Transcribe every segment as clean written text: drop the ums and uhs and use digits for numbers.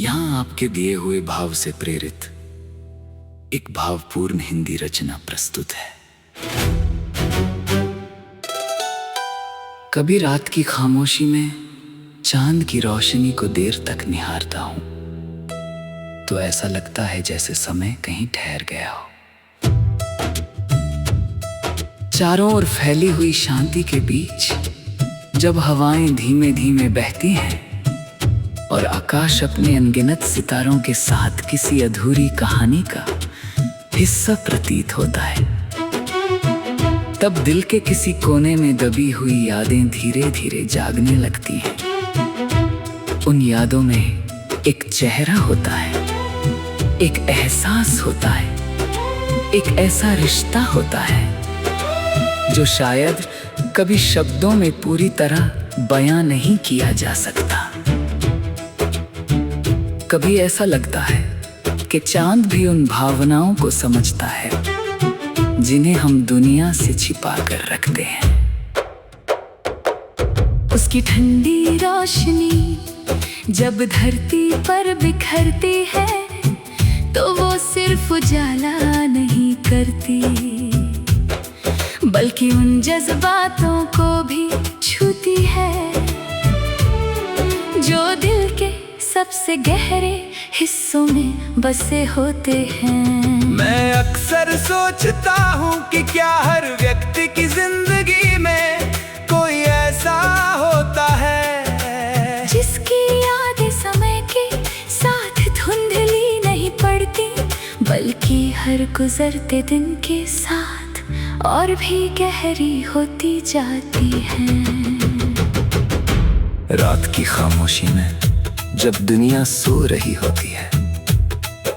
यहाँ आपके दिए हुए भाव से प्रेरित एक भावपूर्ण हिंदी रचना प्रस्तुत है। कभी रात की खामोशी में चांद की रोशनी को देर तक निहारता हूं तो ऐसा लगता है जैसे समय कहीं ठहर गया हो। चारों ओर फैली हुई शांति के बीच जब हवाएं धीमे धीमे बहती हैं और आकाश अपने अनगिनत सितारों के साथ किसी अधूरी कहानी का हिस्सा प्रतीत होता है, तब दिल के किसी कोने में दबी हुई यादें धीरे धीरे जागने लगती हैं। उन यादों में एक चेहरा होता है, एक एहसास होता है, एक ऐसा रिश्ता होता है जो शायद कभी शब्दों में पूरी तरह बयां नहीं किया जा सकता। कभी ऐसा लगता है कि चांद भी उन भावनाओं को समझता है जिन्हें हम दुनिया से छिपा कर रखते हैं। उसकी ठंडी रोशनी जब धरती पर बिखरती है तो वो सिर्फ उजाला नहीं करती, बल्कि उन जज्बातों को भी छूती है जो दिल के सबसे गहरे हिस्सों में बसे होते हैं। मैं अक्सर सोचता हूँ कि क्या हर व्यक्ति की जिंदगी में कोई ऐसा होता है जिसकी यादें समय के साथ धुंधली नहीं पड़ती, बल्कि हर गुजरते दिन के साथ और भी गहरी होती जाती है। रात की खामोशी में जब दुनिया सो रही होती है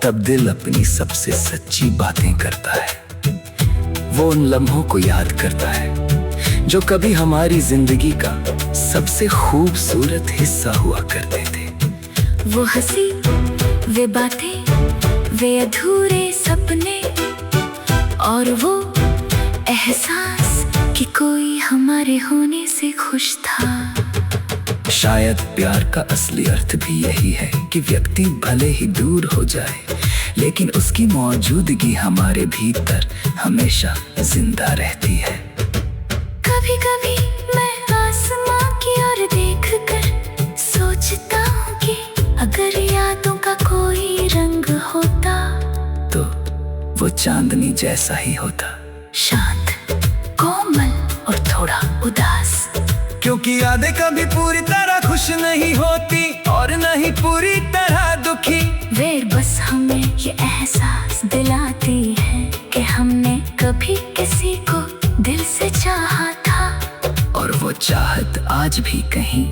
तब दिल अपनी सबसे सच्ची बातें करता है। वो उन लम्हों को याद करता है जो कभी हमारी जिंदगी का सबसे खूबसूरत हिस्सा हुआ करते थे। वो हंसी, वे बातें, वे अधूरे सपने और वो एहसास कि कोई हमारे होने से खुश था। शायद प्यार का असली अर्थ भी यही है कि व्यक्ति भले ही दूर हो जाए लेकिन उसकी मौजूदगी हमारे भीतर हमेशा जिंदा रहती है। कभी कभी मैं आसमां की ओर देखकर सोचता हूँ कि अगर यादों का कोई रंग होता तो वो चांदनी जैसा ही होता, शांत, कोमल और थोड़ा उदास। क्योंकि यादें कभी पूरी तरह खुश नहीं होती और नहीं पूरी तरह दुखी। वे बस हमें ये एहसास दिलाती है कि हमने कभी किसी को दिल से चाहा था और वो चाहत आज भी कहीं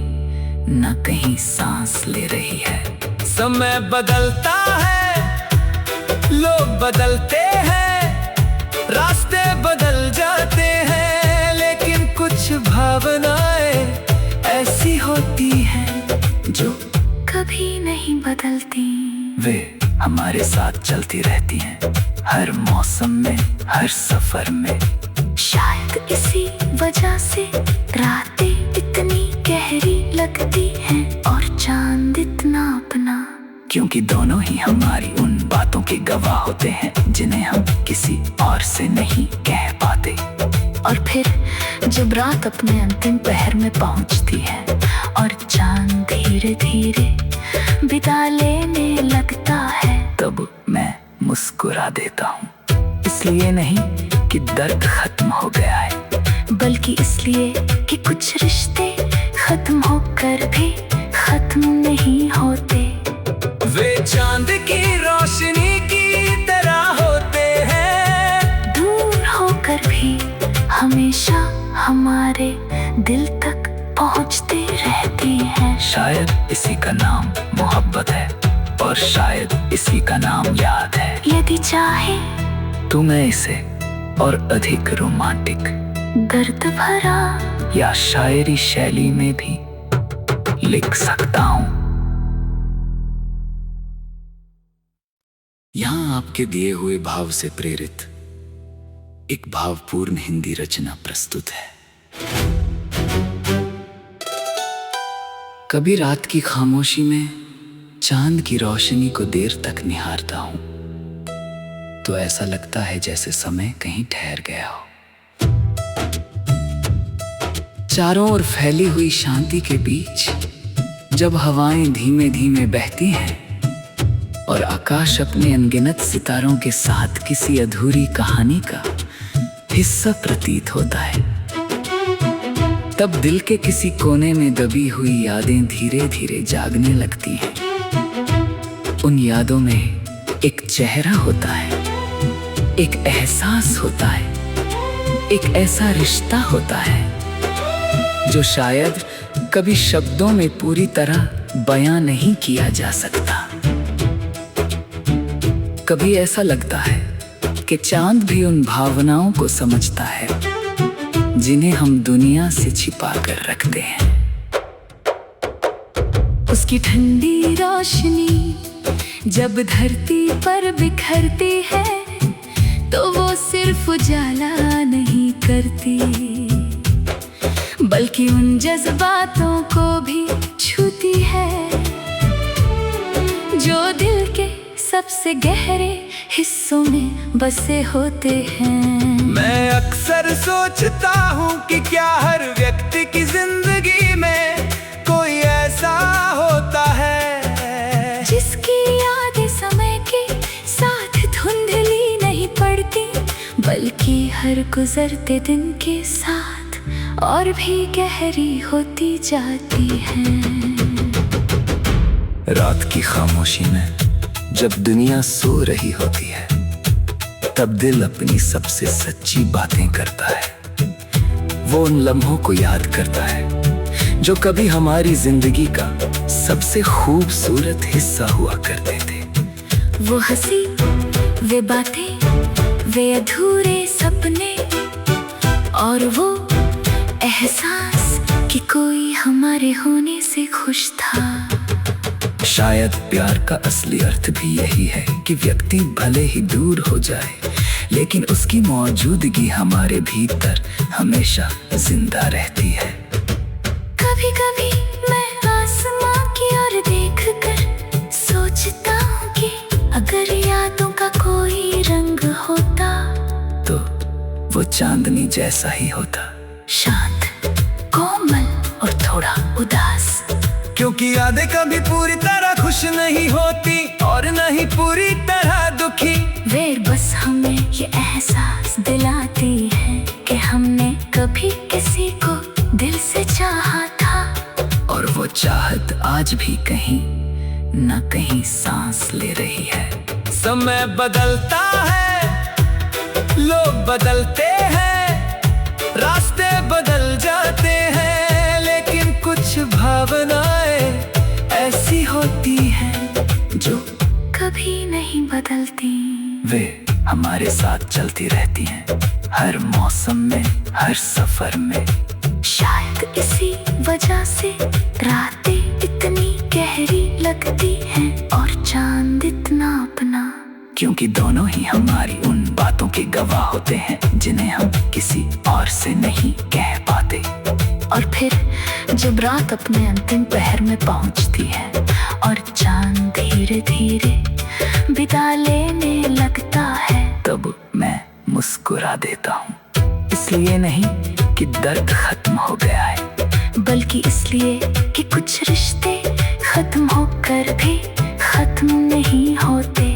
न कहीं सांस ले रही है। समय बदलता है, लोग बदलते हैं, रास्ते बदल जाते हैं, लेकिन कुछ भावनाएं ऐसी होती हैं जो कभी नहीं बदलती। वे हमारे साथ चलती रहती हैं हर मौसम में, हर सफर में। शायद इसी वजह से रातें इतनी गहरी लगती हैं और चांद इतना अपना, क्योंकि दोनों ही हमारी उन बातों के गवाह होते हैं जिन्हें हम किसी और से नहीं कह पाते। और फिर जब रात अपने अंतिम पहर में पहुंचती है और चांद धीरे धीरे विदा लेने लगता है तब मैं मुस्कुरा देता हूँ, इसलिए नहीं कि दर्द खत्म हो गया है, बल्कि इसलिए कि कुछ रिश्ते खत्म होकर भी खत्म नहीं होते। वे चांद की रोशनी की तरह होते हैं, दूर होकर भी हमेशा हमारे दिल तक पहुंचते रहती हैं। शायद इसी का नाम मोहब्बत है और शायद इसी का नाम याद है। यदि चाहे तो मैं इसे और अधिक रोमांटिक, दर्द भरा या शायरी शैली में भी लिख सकता हूँ। यहाँ आपके दिए हुए भाव से प्रेरित एक भावपूर्ण हिंदी रचना प्रस्तुत है। कभी रात की खामोशी में चांद की रोशनी को देर तक निहारता हूं तो ऐसा लगता है जैसे समय कहीं ठहर गया हो। चारों ओर फैली हुई शांति के बीच जब हवाएं धीमे धीमे बहती हैं और आकाश अपने अनगिनत सितारों के साथ किसी अधूरी कहानी का हिस्सा प्रतीत होता है, तब दिल के किसी कोने में दबी हुई यादें धीरे धीरे जागने लगती हैं। उन यादों में एक चेहरा होता है, एक एहसास होता है, एक ऐसा रिश्ता होता है जो शायद कभी शब्दों में पूरी तरह बयां नहीं किया जा सकता। कभी ऐसा लगता है कि चांद भी उन भावनाओं को समझता है जिन्हें हम दुनिया से छिपा कर रखते हैं। उसकी ठंडी रोशनी जब धरती पर बिखरती है तो वो सिर्फ उजाला नहीं करती, बल्कि उन जज्बातों को भी छूती है जो दिल के सबसे गहरे हिस्सों में बसे होते हैं। मैं अक्सर सोचता हूँ कि क्या हर व्यक्ति की जिंदगी में कोई ऐसा होता है जिसकी यादें समय के साथ धुंधली नहीं पड़ती, बल्कि हर गुजरते दिन के साथ और भी गहरी होती जाती है। रात की खामोशी में जब दुनिया सो रही होती है तब दिल अपनी सबसे सच्ची बातें करता है। वो उन लम्हों को याद करता है जो कभी हमारी जिंदगी का सबसे खूबसूरत हिस्सा हुआ करते थे। वो हंसी, वे बातें, वे अधूरे सपने और वो एहसास कि कोई हमारे होने से खुश था। शायद प्यार का असली अर्थ भी यही है कि व्यक्ति भले ही दूर हो जाए लेकिन उसकी मौजूदगी हमारे भीतर हमेशा जिंदा रहती है। कभी कभी मैं आसमां की ओर देखकर सोचता हूँ कि अगर यादों का कोई रंग होता तो वो चांदनी जैसा ही होता, शांत, कोमल और थोड़ा उदास। क्योंकि यादें कभी पूरी तरह खुश नहीं होती और न ही पूरी तरह दुखी। वे बस हमें ये एहसास दिलाती है कि हमने कभी किसी को दिल से चाहा था और वो चाहत आज भी कहीं न कहीं सांस ले रही है। समय बदलता है, लोग बदलते हैं, रास्ते बदल जाते हैं, लेकिन कुछ भावनाएं ऐसी होती हैं जो कभी नहीं बदलती। वे हमारे साथ चलती रहती हैं हर मौसम में, हर सफर में। शायद इसी वजह से रातें इतनी गहरी लगती हैं और चांद इतना अपना, क्योंकि दोनों ही हमारी उन बातों के गवाह होते हैं जिन्हें हम किसी और से नहीं कह पाते। और फिर जब रात अपने अंतिम पहर में पहुंचती है और चांद धीरे धीरे विदा लेने लगता है तब मैं मुस्कुरा देता हूँ, इसलिए नहीं कि दर्द खत्म हो गया है, बल्कि इसलिए कि कुछ रिश्ते खत्म होकर भी खत्म नहीं होते।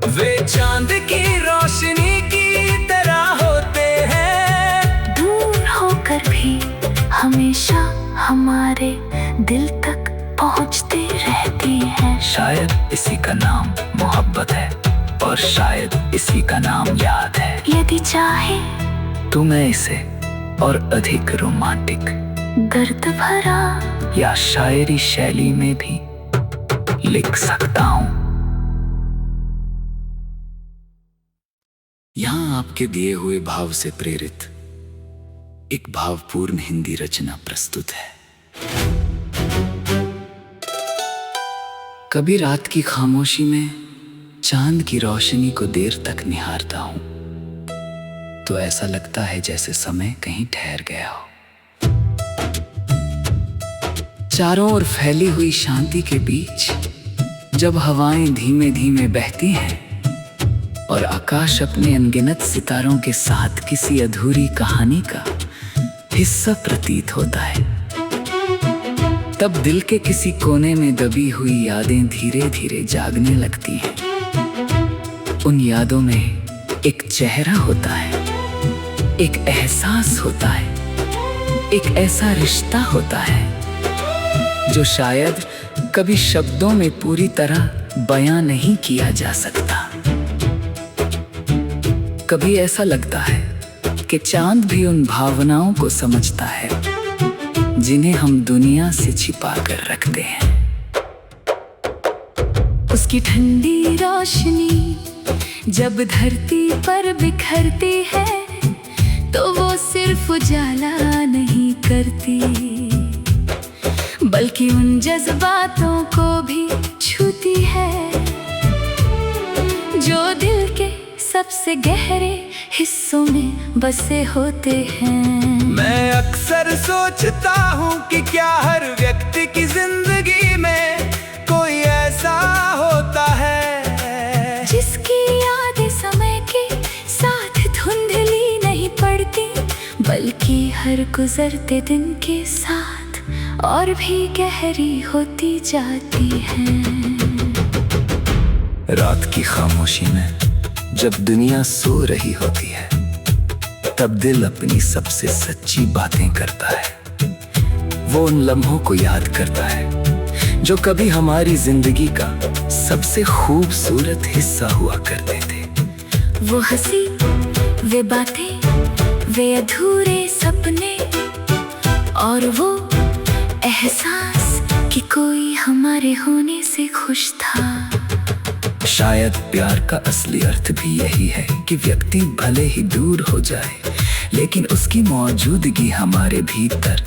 वे चांद की रोशनी की तरह होते हैं, दूर होकर भी हमेशा हमारे दिल तक पहुंचते रहती हैं। शायद इसी का नाम मोहब्बत है और शायद इसी का नाम याद है। यदि चाहे तो मैं इसे और अधिक रोमांटिक, दर्द भरा या शायरी शैली में भी लिख सकता हूँ। यहाँ आपके दिए हुए भाव से प्रेरित एक भावपूर्ण हिंदी रचना प्रस्तुत है। कभी रात की खामोशी में चांद की रोशनी को देर तक निहारता हूं तो ऐसा लगता है जैसे समय कहीं ठहर गया हो। चारों ओर फैली हुई शांति के बीच जब हवाएं धीमे धीमे बहती हैं और आकाश अपने अनगिनत सितारों के साथ किसी अधूरी कहानी का हिस्सा प्रतीत होता है, तब दिल के किसी कोने में दबी हुई यादें धीरे धीरे जागने लगती हैं। उन यादों में एक चेहरा होता है, एक एहसास होता है, एक ऐसा रिश्ता होता है जो शायद कभी शब्दों में पूरी तरह बयां नहीं किया जा सकता। कभी ऐसा लगता है कि चांद भी उन भावनाओं को समझता है जिन्हें हम दुनिया से छिपा कर रखते हैं। उसकी ठंडी रोशनी जब धरती पर बिखरती है तो वो सिर्फ उजाला नहीं करती, बल्कि उन जज्बातों को भी छूती है जो दिल के सबसे गहरे हिस्सों में बसे होते हैं। मैं अक्सर सोचता हूँ कि क्या हर व्यक्ति की जिंदगी में कोई ऐसा होता है जिसकी यादें समय के साथ धुंधली नहीं पड़ती, बल्कि हर गुजरते दिन के साथ और भी गहरी होती जाती है। रात की खामोशी में जब दुनिया सो रही होती है, तब दिल अपनी सबसे सच्ची बातें करता है। वो उन लम्हों को याद करता है जो कभी हमारी जिंदगी का सबसे खूबसूरत हिस्सा हुआ करते थे। वो हंसी, वे बातें, वे अधूरे सपने और वो एहसास कि कोई हमारे होने से खुश था। शायद प्यार का असली अर्थ भी यही है कि व्यक्ति भले ही दूर हो जाए, लेकिन उसकी मौजूदगी हमारे भीतर